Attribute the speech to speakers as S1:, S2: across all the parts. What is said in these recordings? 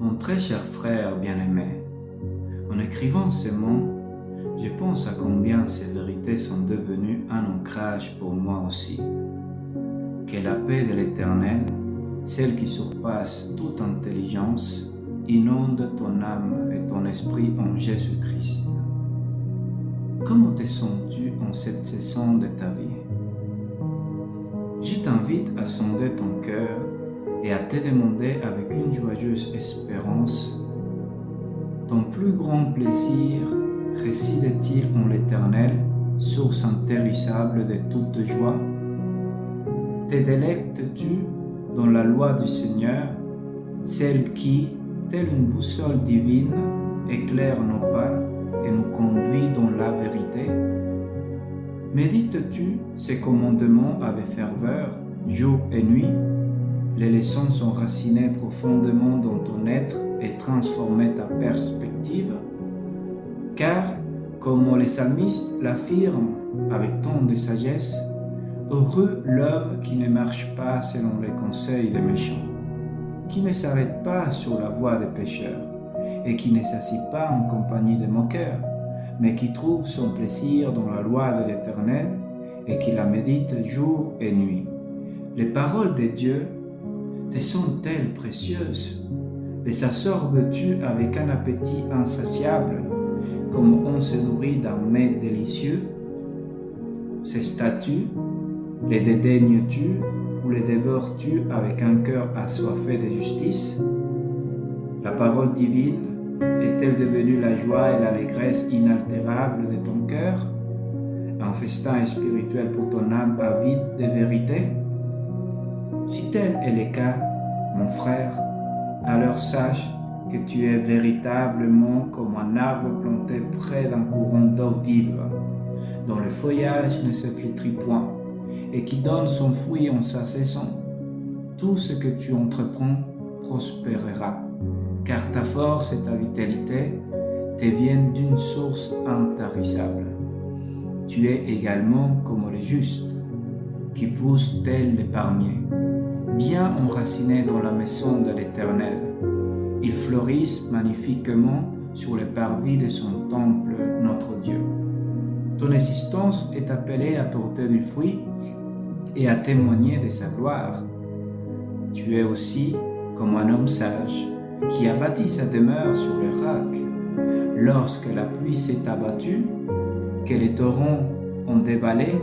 S1: Mon très cher frère bien-aimé, en écrivant ces mots, je pense à combien ces vérités sont devenues un ancrage pour moi aussi. Que la paix de l'Éternel, celle qui surpasse toute intelligence, inonde ton âme et ton esprit en Jésus-Christ. Comment te sens-tu en cette saison de ta vie? Je t'invite à sonder ton cœur et à te demander avec une joyeuse espérance: ton plus grand plaisir réside-t-il en l'Éternel, source intérissable de toute joie? Te délectes-tu dans la loi du Seigneur, celle qui, telle une boussole divine, éclaire nos pas et nous conduit dans la vérité? Médites-tu ces commandements avec ferveur, jour et nuit? Les leçons sont racinées profondément dans ton être et transforment ta perspective. Car, comme les psalmistes l'affirment avec tant de sagesse, heureux l'homme qui ne marche pas selon les conseils des méchants, qui ne s'arrête pas sur la voie des pécheurs, et qui ne s'assied pas en compagnie des moqueurs, mais qui trouve son plaisir dans la loi de l'Éternel et qui la médite jour et nuit. Les paroles de Dieu te sont-elles précieuses? Les absorbes-tu avec un appétit insatiable, comme on se nourrit d'un mets délicieux? Ces statuts, les dédaignes-tu ou les dévores-tu avec un cœur assoiffé de justice? La parole divine est-elle devenue la joie et l'allégresse inaltérable de ton cœur? Un festin spirituel pour ton âme avide de vérité? Si tel est le cas, mon frère, alors sache que tu es véritablement comme un arbre planté près d'un courant d'eau vive, dont le feuillage ne se flétrit point, et qui donne son fruit en sa saison. Tout ce que tu entreprends prospérera, car ta force et ta vitalité te viennent d'une source intarissable. Tu es également comme les justes, qui poussent tels les palmiers, bien enracinés dans la maison de l'Éternel. Ils fleurissent magnifiquement sur les parvis de son temple, notre Dieu. Ton existence est appelée à porter du fruit et à témoigner de sa gloire. Tu es aussi comme un homme sage qui a bâti sa demeure sur le roc. Lorsque la pluie s'est abattue, que les torrents ont déballé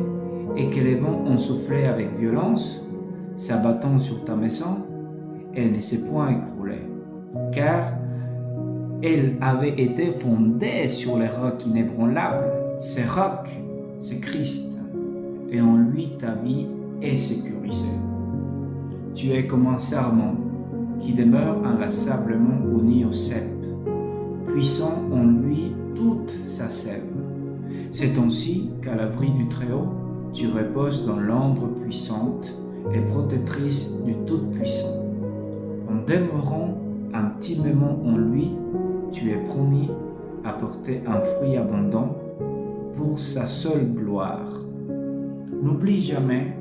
S1: et que les vents ont soufflé avec violence, s'abattant sur ta maison, elle ne s'est point écroulée, car elle avait été fondée sur les rocs inébranlables. Ce roc, c'est Christ, et en lui ta vie est sécurisée. Tu es comme un sarment qui demeure inlassablement uni au cep, puissant en lui toute sa sève. C'est ainsi qu'à l'abri du Très-Haut, tu reposes dans l'ombre puissante et protectrice du Tout-Puissant. En demeurant intimement en lui, tu es promis à porter un fruit abondant pour sa seule gloire. N'oublie jamais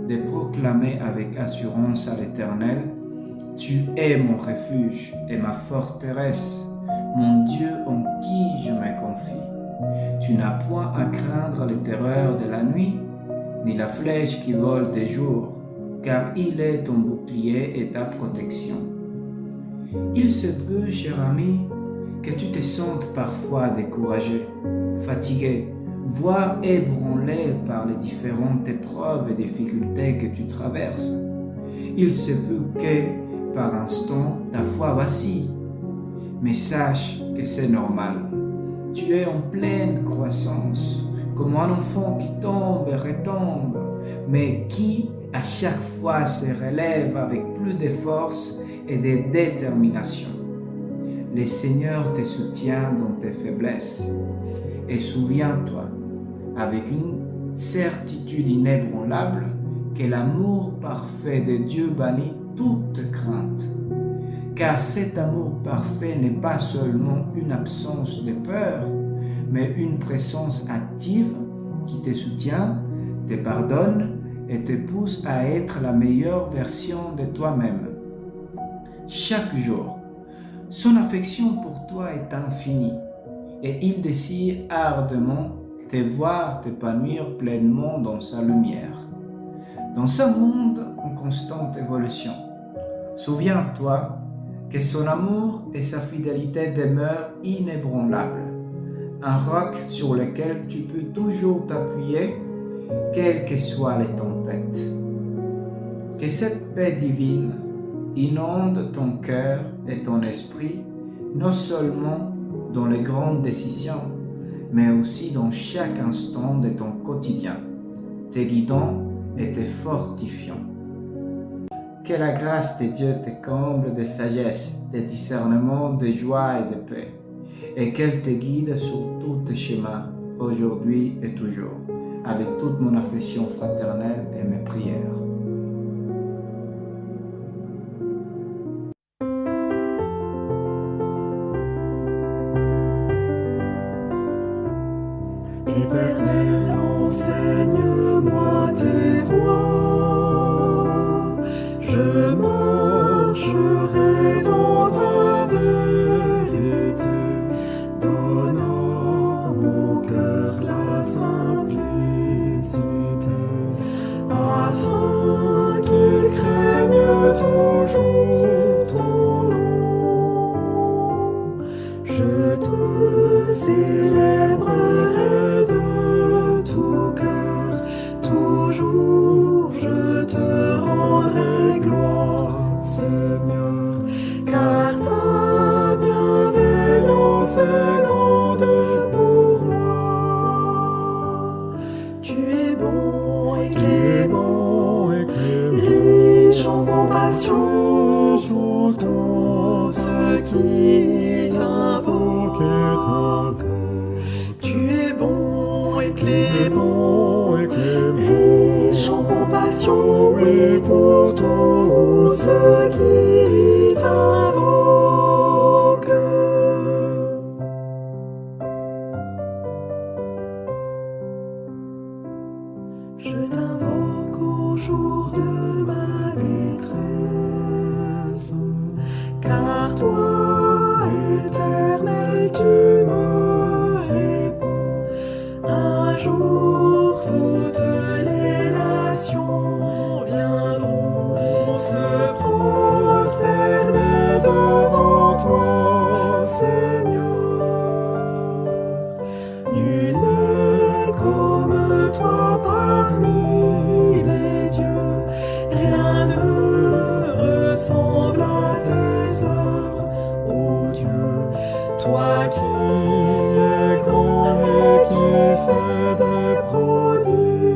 S1: de proclamer avec assurance à l'Éternel: tu es mon refuge et ma forteresse, mon Dieu en qui je me confie. Tu n'as point à craindre les terreurs de la nuit, ni la flèche qui vole de jour, car il est ton bouclier et ta protection. Il se peut, cher ami, que tu te sentes parfois découragé, fatigué, voire ébranlé par les différentes épreuves et difficultés que tu traverses. Il se peut que, par instant, ta foi vacille, mais sache que c'est normal. Tu es en pleine croissance, comme un enfant qui tombe et retombe, mais qui, à chaque fois, se relève avec plus de force et de détermination. Le Seigneur te soutient dans tes faiblesses. Et souviens-toi, avec une certitude inébranlable, que l'amour parfait de Dieu bannit toute crainte. Car cet amour parfait n'est pas seulement une absence de peur, mais une présence active qui te soutient, te pardonne et te pousse à être la meilleure version de toi-même. Chaque jour, Son affection pour toi est infinie et il désire ardemment te voir t'épanouir pleinement dans sa lumière. Dans un monde en constante évolution, souviens-toi que son amour et sa fidélité demeurent inébranlables, un roc sur lequel tu peux toujours t'appuyer, quelles que soient les tempêtes. Que cette paix divine inonde ton cœur et ton esprit, non seulement dans les grandes décisions, mais aussi dans chaque instant de ton quotidien, te guidant et te fortifiant. Que la grâce de Dieu te comble de sagesse, de discernement, de joie et de paix, et qu'elle te guide sur tous tes chemins, aujourd'hui et toujours, avec toute mon affection fraternelle et mes prières.
S2: Éternel, enseigne-moi tes voies, je marcherai dans ta vérité, donne à mon cœur la simplicité, afin qu'il craigne toujours ton nom. Je te célébrerai de tout cœur, toujours je te rendrai gloire, Seigneur, car ta bienveillance est grande pour moi. Tu es bon et clément, riche en compassion pour tous ceux qui t'invoquent. Tu es bon et clément, riche en compassion, oui, pour tous ceux qui t'invoquent. Je t'invoque au jour de ma détresse, car toi, Éternel, tu me réponds. Un jour, toutes les nations viendront se prosterner devant toi, Seigneur. Nul n'est comme toi parmi les dieux, rien ne ressemble à tes œuvres, ô Dieu, toi qui es grand et qui fais des prodiges.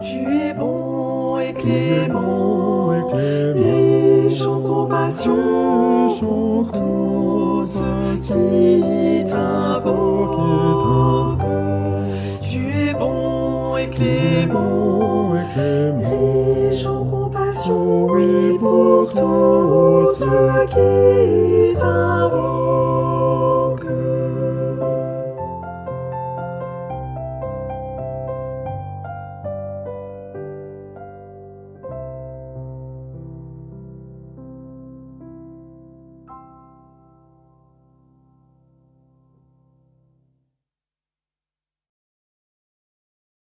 S2: Tu es bon et clément, riche en compassion pour tous ceux qui t'invoquent. Tu es bon et clément, riche en compassion, oui, pour tous ceux qui